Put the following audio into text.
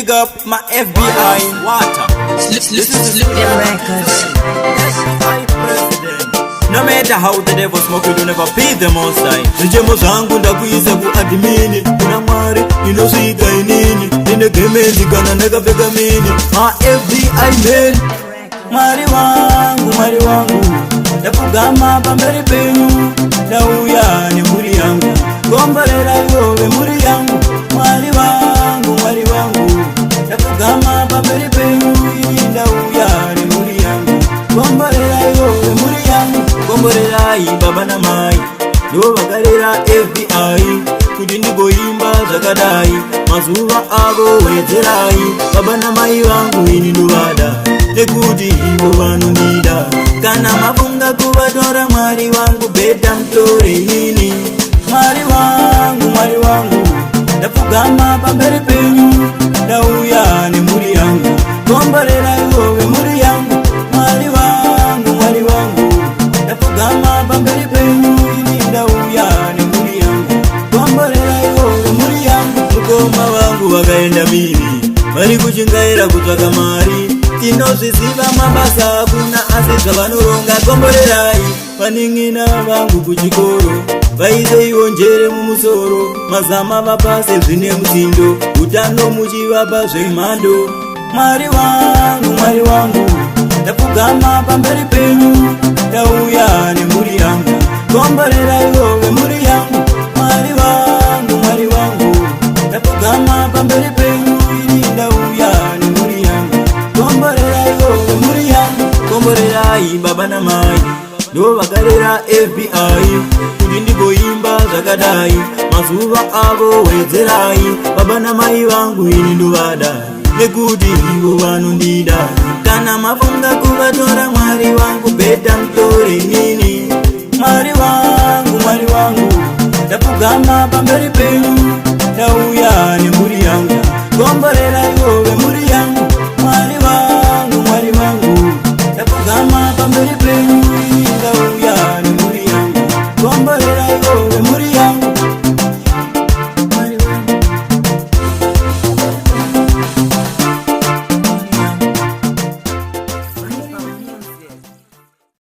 big up my FBI water. This is them records. FBI president. No matter how the devil smoke, you never pay them on side. Njemo zangu ndakuiza ku admini. Kuna mwari, inosika inini. Nine gemezi kana nega vega mini. My FBI man. Mwari wangu. Ndakugama pamberi penyu. Ndauya ni muri yangu. Gombalera yowe muri yangu. Mwari wangu. Ndakugama pamberi penyu. Ndauya ni muri yangu. Gombalera yowe muri yangu. Gombalera baba na mai. Ndo bagarera FBI. Kuti ndigoimba zvakadai. Mazuva avo wedzerai. Baba na mai vangu ini ndovada. Nekuti ivo vanondida. Kana mafunga kuvatora mwari wangu beta mtore inini. Mwari wangu. Ndapfugama pamberi penyu. Ndauya nemuri yangu. Gombalera iwe muri yangu. Mwari wangu. Ndapfugama pamberi penyu. Ndauya nemuri yangu. Gombalera iwe muri yangu. Mukoma wangu vakaenda miri. Vari kuchingaira kutsvaka mari. Tinozviziva mabasa akuna asi zvavanoronga. Gombolerai vaning'ina vangu kuchikoro. Vaise iwo njere mumusoro. Mazama vapase zvine musindo. Utano muchivapa zvemhando. Mwari wangu. Ndapfugama pamberi penyu. Ndauya nemuri yangu. Gombolerai iwe muri yangu. Mwari wangu. Ndapfugama pamberi penyu. Ndauya nemuri yangu. Gombolerai iwe muri yangu. Gombolerai baba na mai. Ndo vagarera FBI. Kuti ndigoimba zvakadai. Mazuva avo wedzerai. Baba na mai vangu ini ndovada. Nekuti ivo vanondida. Kana mafunga kuvatora mwari wangu beta mtore nini. Mwari wangu. Ndapfugama pamberi penyu. Ndauya